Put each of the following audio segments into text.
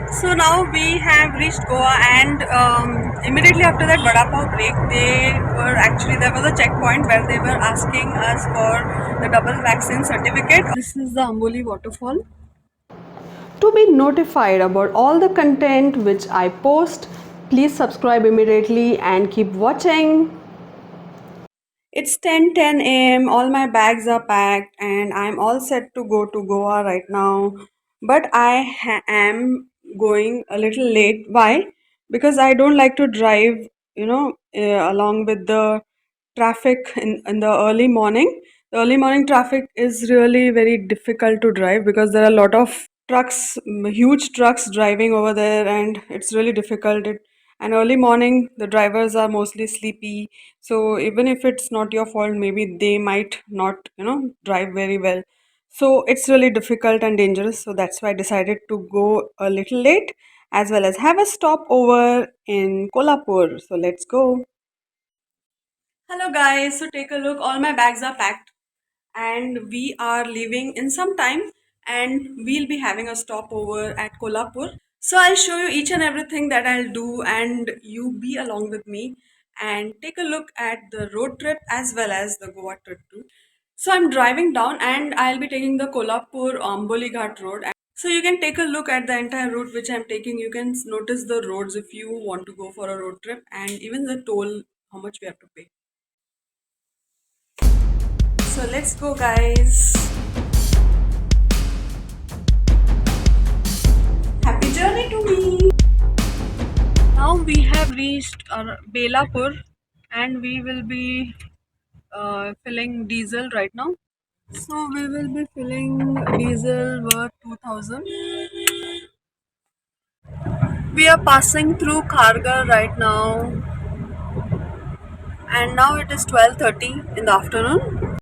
So now we have reached Goa, and immediately after that Vada Pav break, there was a checkpoint where they were asking us for the double vaccine certificate. This is the Amboli waterfall. To be notified about all the content which I post, please subscribe immediately and keep watching. It's 10:10 a.m. All my bags are packed and I'm all set to go to Goa right now. But am going a little late. Why? Because I don't like to drive, along with the traffic in the early morning. The early morning traffic is really very difficult to drive because there are a lot of trucks, huge trucks driving over there, and it's really difficult. And early morning, the drivers are mostly sleepy, so even if it's not your fault, maybe they might not, drive very well. So it's really difficult and dangerous. So that's why I decided to go a little late as well as have a stopover in Kolhapur. So let's go. Hello guys, so take a look. All my bags are packed and we are leaving in some time, and we'll be having a stopover at Kolhapur. So I'll show you each and everything that I'll do, and you be along with me and take a look at the road trip as well as the Goa trip too. So I'm driving down and I'll be taking the Kolhapur Amboli Ghat road. So you can take a look at the entire route which I'm taking. You can notice the roads if you want to go for a road trip, and even the toll, how much we have to pay. So let's go, guys. Happy journey to me. Now we have reached Belapur, and we will be filling diesel right now. So we will be filling diesel worth 2000. We are passing through Khargar right now, and now it is 12:30 in the afternoon.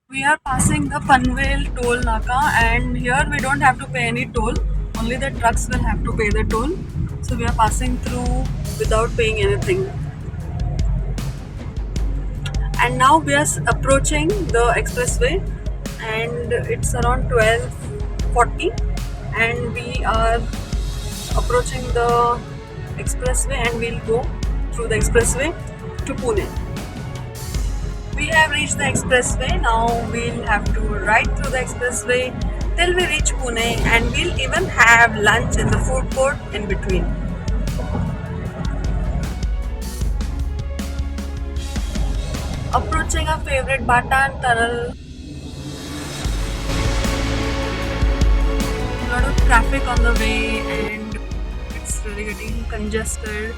We are passing the Panvel toll naka, and here we don't have to pay any toll. Only the trucks will have to pay the toll. So we are passing through without paying anything. And now we are approaching the expressway, and it's around 12:40, and we are approaching the expressway, and we'll go through the expressway to Pune. We have reached the expressway. Now we'll have to ride through the expressway till we reach Pune, and we'll even have lunch in the food court in between. Approaching our favorite Batan tunnel. A lot of traffic on the way, and it's really getting congested.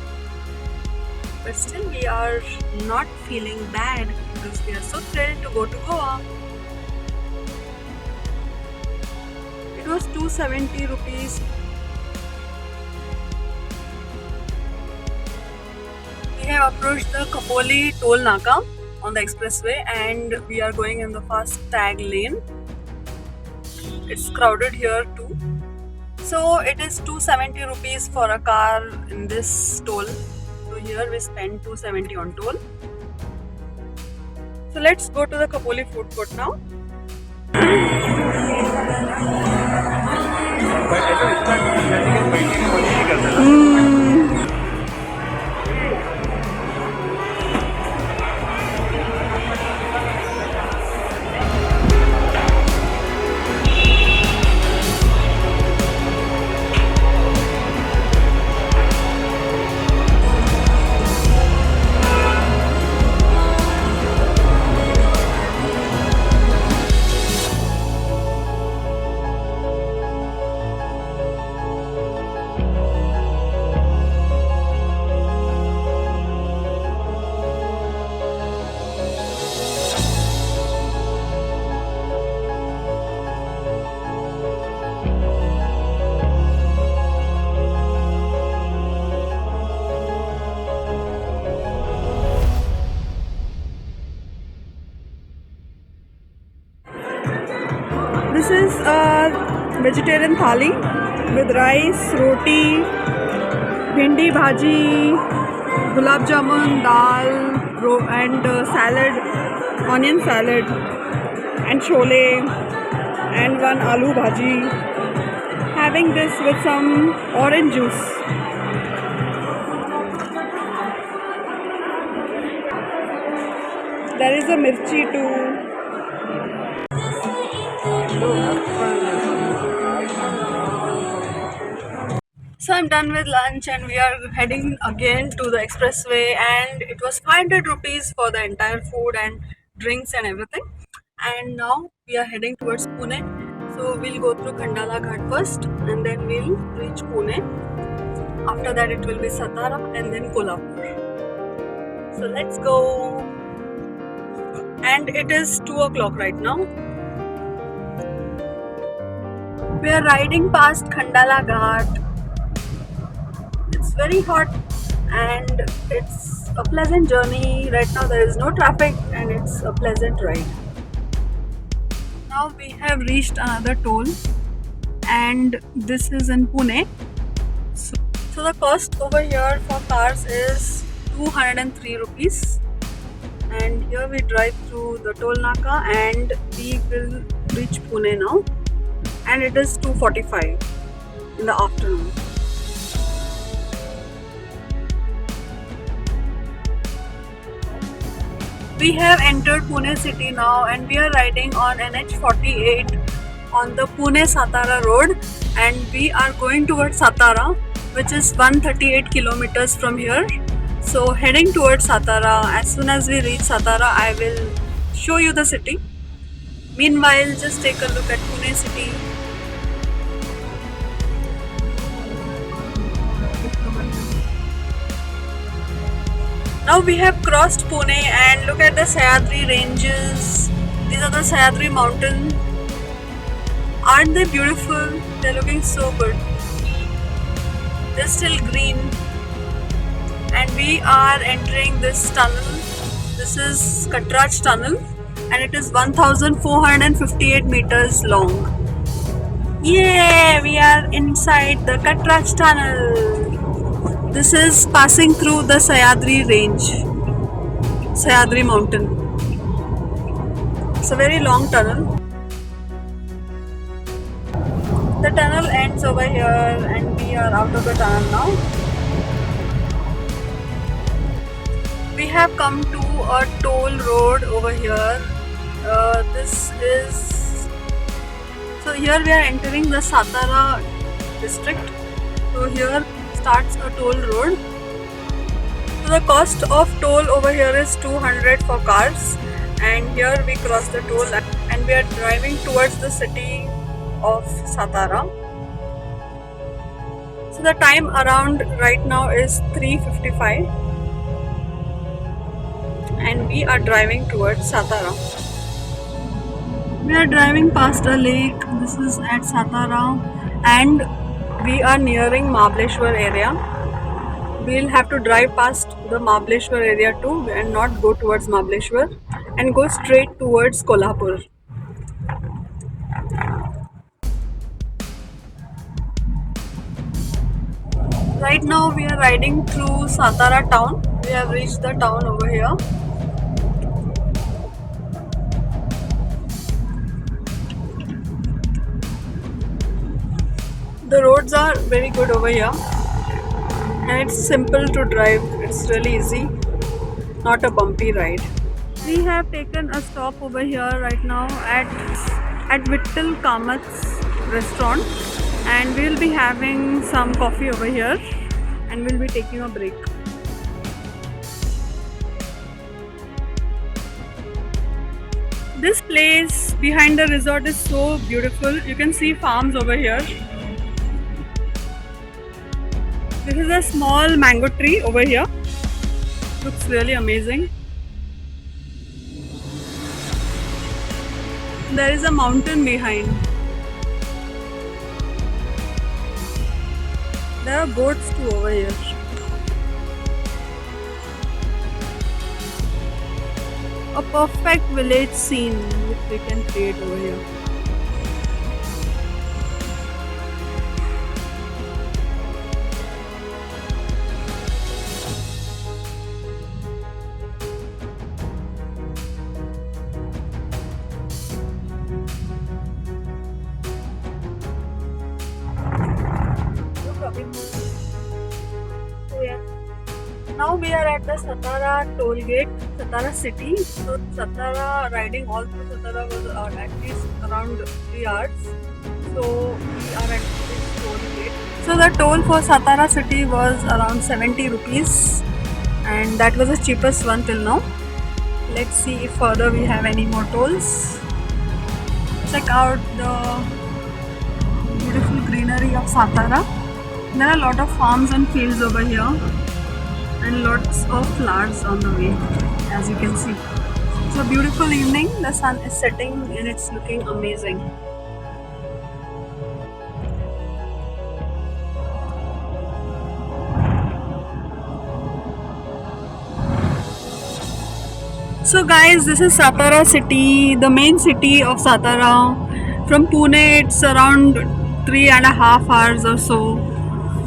But still, we are not feeling bad because we are so thrilled to go to Goa. It was 270 rupees. We have approached the Kapoli toll naka on the expressway, and we are going in the fast tag lane. It's crowded here too. So it is 270 rupees for a car in this toll. So here we spend 270 on toll. So let's go to the Kapoli food court now. This is a vegetarian thali with rice, roti, bhindi bhaji, gulab jamun, dal, and salad, onion salad, and chole, and one aloo bhaji. having this with some orange juice. There is a mirchi too. So I'm done with lunch and we are heading again to the expressway, and it was 500 rupees for the entire food and drinks and everything. And now we are heading towards Pune. So we'll go through Khandala Ghat first and then we'll reach Pune. After that it will be Satara and then Kolhapur. So let's go. And it is 2 o'clock right now. We are riding past Khandala Ghat. It's very hot and it's a pleasant journey. Right now there is no traffic and it's a pleasant ride. Now we have reached another toll and this is in Pune. So the cost over here for cars is 203 rupees. And here we drive through the toll naka and we will reach Pune now. And it is 2:45 in the afternoon. We have entered Pune city now and we are riding on NH48 on the Pune-Satara road, and we are going towards Satara, which is 138 kilometers from here. So heading towards Satara. As soon as we reach Satara, I will show you the city. Meanwhile, just take a look at Pune city. Now we have crossed Pune and look at the Sahyadri ranges. These are the Sahyadri mountains. Aren't they beautiful? They're looking so good. They're still green. And we are entering this tunnel. This is Katraj tunnel and it is 1458 meters long. Yay! We are inside the Katraj tunnel. This is passing through the Sahyadri range, Sahyadri mountain. It's a very long tunnel. The tunnel ends over here and we are out of the tunnel now. We have come to a toll road over here. So here we are entering the Satara district. So here starts a toll road. So the cost of toll over here is 200 for cars, and here we cross the toll and we are driving towards the city of Satara. So the time around right now is 3:55 and we are driving towards Satara. We are driving past a lake. This is at Satara and we are nearing Mahabaleshwar area. We'll have to drive past the Mahabaleshwar area too and not go towards Mahabaleshwar and go straight towards Kolhapur. Right now we are riding through Satara town. We have reached the town over here. The roads are very good over here and it's simple to drive. It's really easy, not a bumpy ride. We have taken a stop over here right now at Vittal Kamath's restaurant, and we'll be having some coffee over here and we'll be taking a break. This place behind the resort is so beautiful. You can see farms over here. This is a small mango tree over here. Looks really amazing. There is a mountain behind. There are boats too over here. A perfect village scene which we can create over here. So yeah. Now we are at the Satara toll gate, Satara city. So Satara, riding all through Satara was at least around 3 hours. So we are at this toll gate. So the toll for Satara city was around 70 rupees, and that was the cheapest one till now. Let's see if further we have any more tolls. Check out the beautiful greenery of Satara. There are a lot of farms and fields over here, and lots of flowers on the way, as you can see. It's a beautiful evening. The sun is setting and it's looking amazing. So guys, this is Satara city, the main city of Satara. From Pune it's around 3.5 hours or so,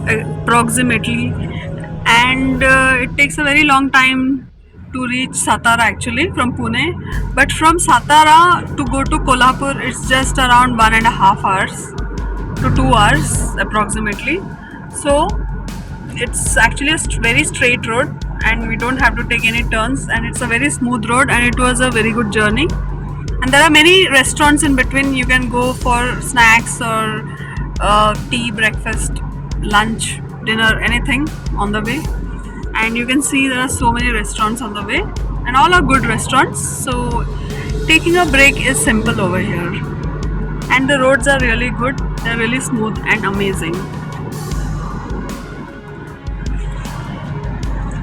approximately, and it takes a very long time to reach Satara actually from Pune. But from Satara to go to Kolhapur it's just around 1.5 hours to 2 hours approximately. So it's actually a very straight road and we don't have to take any turns, and it's a very smooth road and it was a very good journey. And there are many restaurants in between. You can go for snacks or tea, breakfast, lunch, dinner, anything on the way. And you can see there are so many restaurants on the way, and all are good restaurants. So taking a break is simple over here. And the roads are really good, they're really smooth and amazing.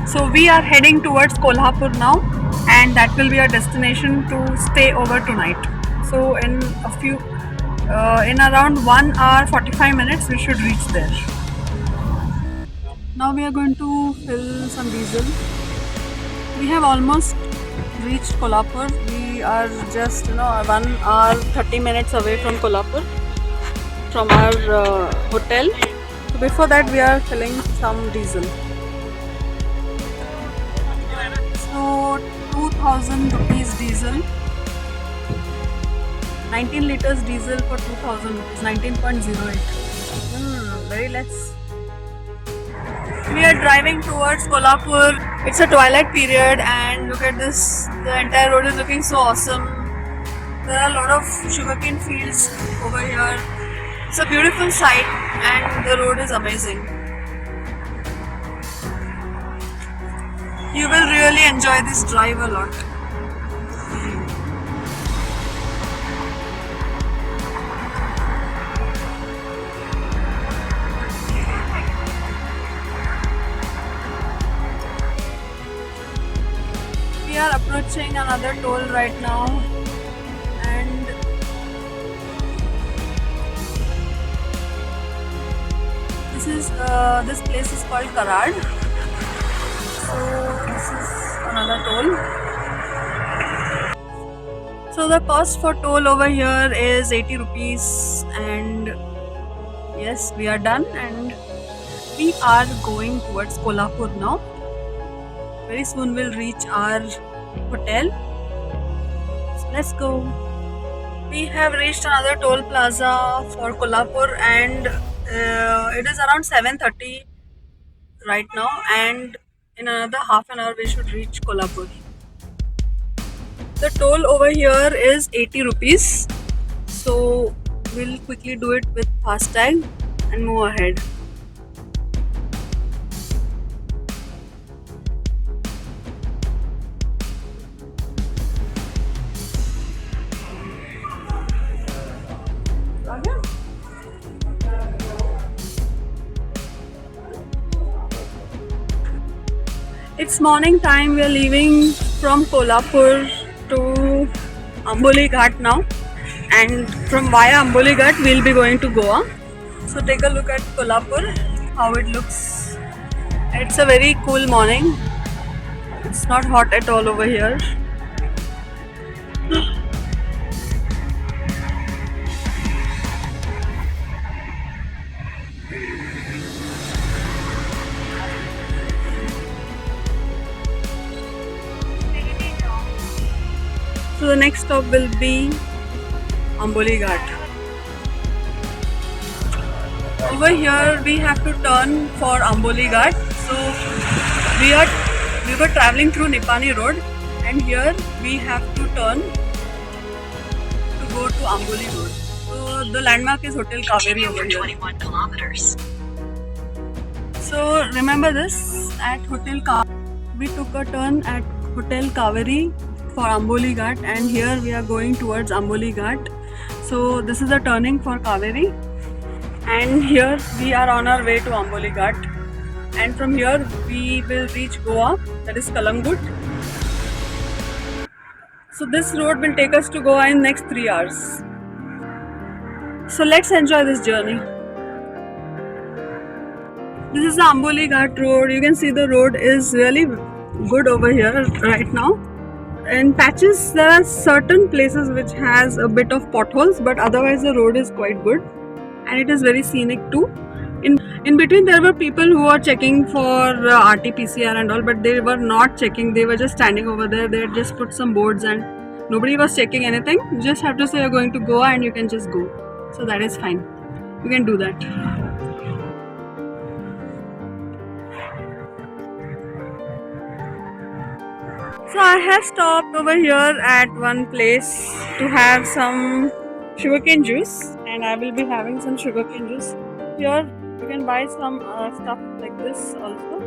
So we are heading towards Kolhapur now, and that will be our destination to stay over tonight. So in around 1 hour 45 minutes we should reach there. Now we are going to fill some diesel. We have almost reached Kolhapur. We are just 1 hour 30 minutes away from Kolhapur, from our hotel. So before that we are filling some diesel. So 2000 rupees diesel, 19 liters diesel for 2000 rupees, 19.08. Very less. We are driving towards Kolhapur. It's a twilight period and look at this, the entire road is looking so awesome. There are a lot of sugarcane fields over here. It's a beautiful sight and the road is amazing. You will really enjoy this drive a lot. We are approaching another toll right now, and this place is called Karad. So this is another toll. So the cost for toll over here is 80 rupees, and yes, we are done and we are going towards Kolhapur now. Very soon we'll reach our hotel. So let's go. We have reached another toll plaza for Kolhapur, and it is around 7:30 right now, and in another half an hour we should reach Kolhapur. The toll over here is 80 rupees. So we'll quickly do it with FASTag and move ahead. It's morning time. We are leaving from Kolhapur to Amboli Ghat now, and from via Amboli Ghat we'll be going to Goa. So take a look at Kolhapur, how it looks. It's a very cool morning. It's not hot at all over here. So the next stop will be Amboli Ghat. over here we have to turn for Amboli Ghat. So we were traveling through Nipani Road, and here we have to turn to go to Amboli Road. So the landmark is Hotel Kaveri over here. 21 kilometers. So remember this, at Hotel Kaveri, we took a turn at Hotel Kaveri for Amboli Ghat, and here we are going towards Amboli Ghat. So this is the turning for Kaveri, and here we are on our way to Amboli Ghat, and from here we will reach Goa, that is Kalangut. So this road will take us to Goa in next 3 hours. So let's enjoy this journey. This is the Amboli Ghat road. You can see the road is really good over here right now. In patches there are certain places which has a bit of potholes, but otherwise the road is quite good and it is very scenic too. In between there were people who were checking for RT-PCR and all, but they were not checking. They were just standing over there. They had just put some boards and nobody was checking anything. You just have to say you're going to Goa and you can just go. So that is fine. You can do that. So I have stopped over here at one place to have some sugarcane juice, and I will be having some sugarcane juice. Here you can buy some stuff like this also.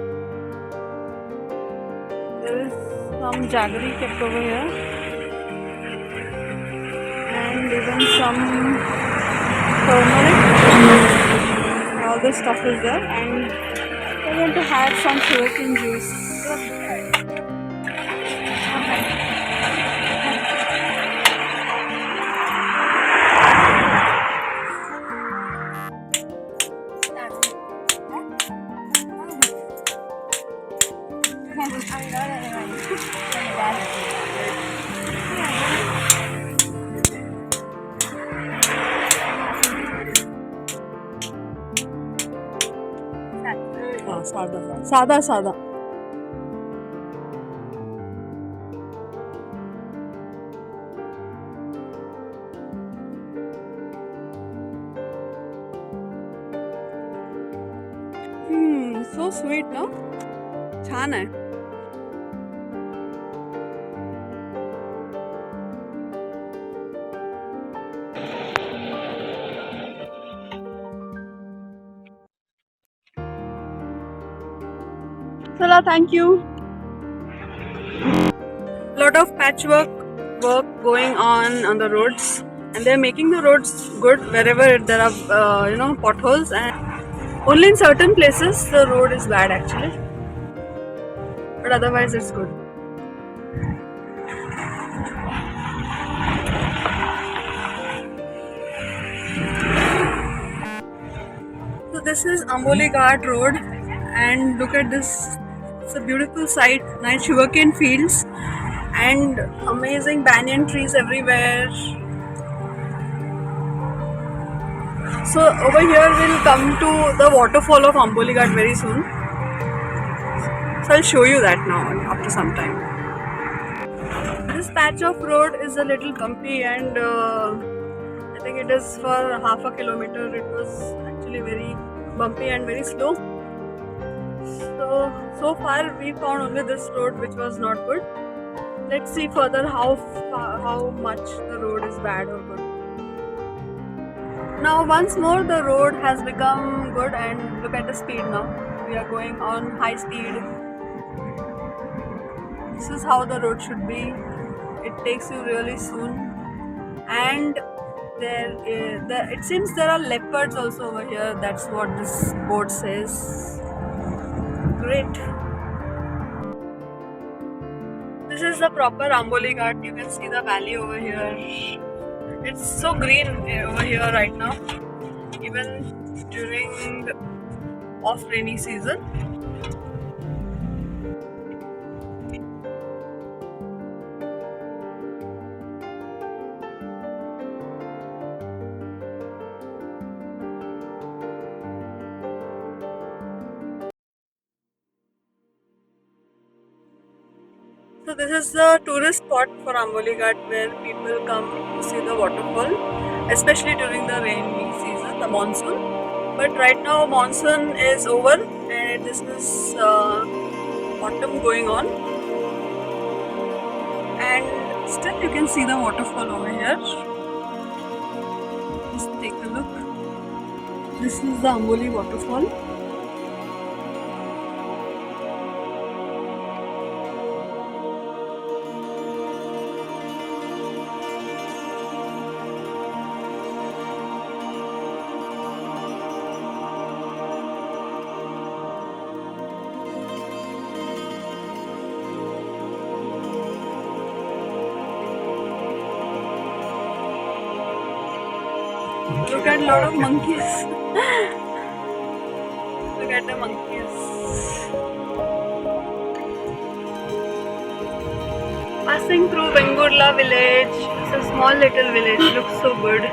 There is some jaggery kept over here, and even some turmeric. All this stuff is there, and we're going to have some sugarcane juice. सादा सादा. So sweet, no? छान है. Chala, thank you. Lot of patchwork work going on the roads, and they're making the roads good wherever there are potholes, and only in certain places the road is bad actually, but otherwise it's good. So this is Amboli Ghat road, and look at this. It's a beautiful sight, nice sugarcane fields and amazing banyan trees everywhere. So over here we'll come to the waterfall of Amboli Ghat very soon. So I'll show you that now after some time. This patch of road is a little bumpy, and I think it is for half a kilometer. It was actually very bumpy and very slow. So far we found only this road which was not good. Let's see further how much the road is bad or good. Now once more the road has become good, and look at the speed now. We are going on high speed. This is how the road should be. It takes you really soon, and it seems there are leopards also over here. That's what this board says. Great. This is the proper Amboli Ghat. You can see the valley over here. It's so green over here right now, even during off rainy season. So this is the tourist spot for Amboli Ghat, where people come to see the waterfall, especially during the rainy season, the monsoon. But right now monsoon is over and this is autumn going on, and still you can see the waterfall over here. Just take a look. This is the Amboli waterfall. Look at a lot of monkeys. Look at the monkeys. Passing through Vengurla village. It's a small little village. Looks so good.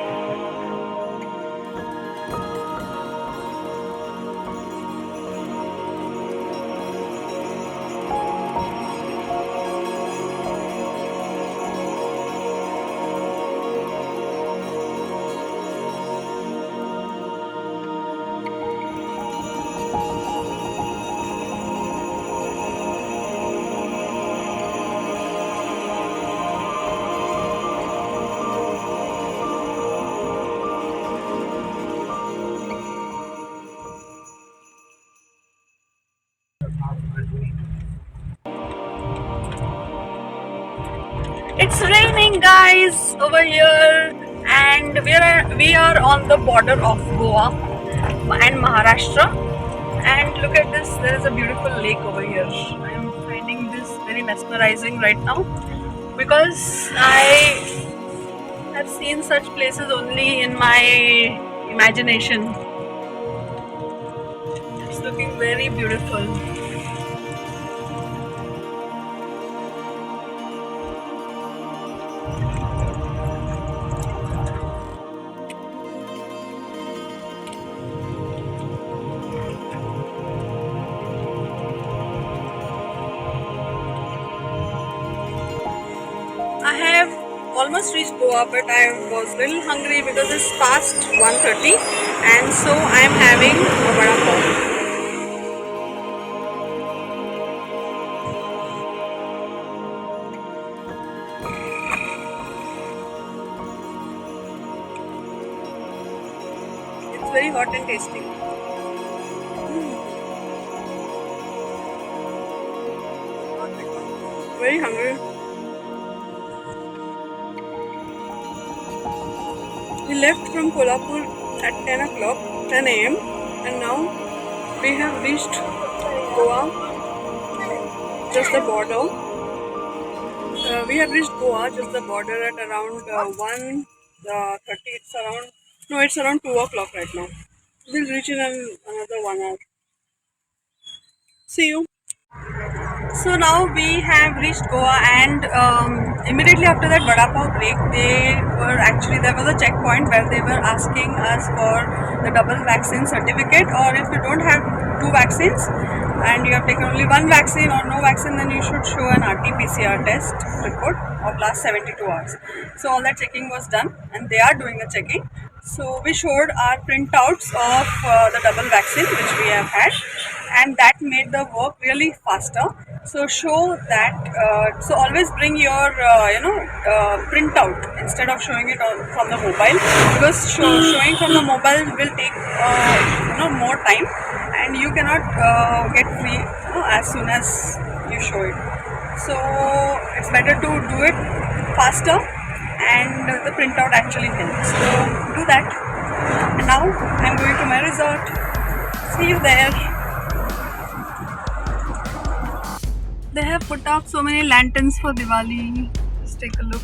It's raining, guys, over here, and we are on the border of Goa and Maharashtra. And look at this, there is a beautiful lake over here. I am finding this very mesmerizing right now because I have seen such places only in my imagination. It's looking very beautiful. I have almost reached Goa, but I was a little hungry because it's past 1:30, and so I am having a vada pav. It's very hot and tasty. Very hungry. We left from Kolhapur at 10 o'clock, 10 a.m. and now we have reached Goa, just the border. We have reached Goa, just the border at around 1:30. It's around 2 o'clock right now. We'll reach in another 1 hour. See you. So now we have reached Goa, and immediately after that vada pav break, there was a checkpoint where they were asking us for the double vaccine certificate, or if you don't have two vaccines and you have taken only one vaccine or no vaccine, then you should show an RT-PCR test report of last 72 hours. So all that checking was done, and they are doing the checking. So we showed our printouts of the double vaccine which we have had, and that made the work really faster. So show that. So always bring your printout instead of showing it from the mobile, because showing from the mobile will take more time, and you cannot get free as soon as you show it. So it's better to do it faster, and the printout actually helps. So do that. And now I'm going to my resort. See you there. They have put up so many lanterns for Diwali. Just take a look.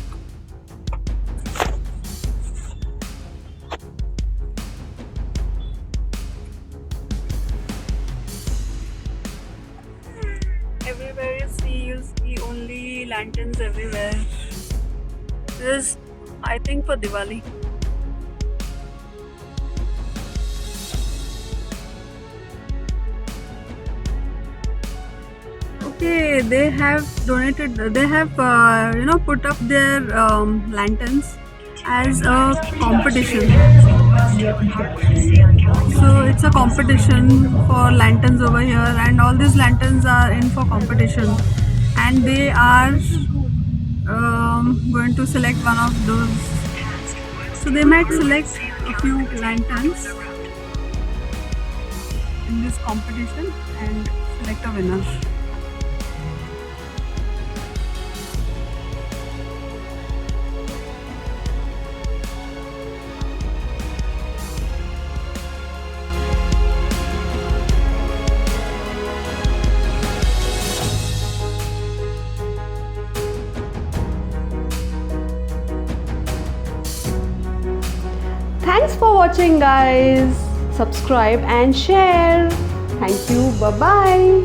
Everywhere you see only lanterns everywhere. This is, I think, for Diwali. Okay, they have donated. They have put up their lanterns as a competition. So it's a competition for lanterns over here, and all these lanterns are in for competition, and they are going to select one of those. So they might select a few lanterns in this competition and select a winner. Thanks for watching, guys. Subscribe and share. Thank you. Bye-bye.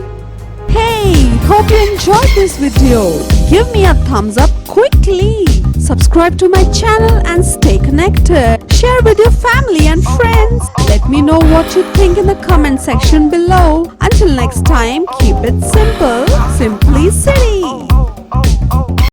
Hey, hope you enjoyed this video. Give me a thumbs up quickly. Subscribe to my channel and stay connected. Share with your family and friends. Let me know what you think in the comment section below. Until next time, keep it simple. Simply simple.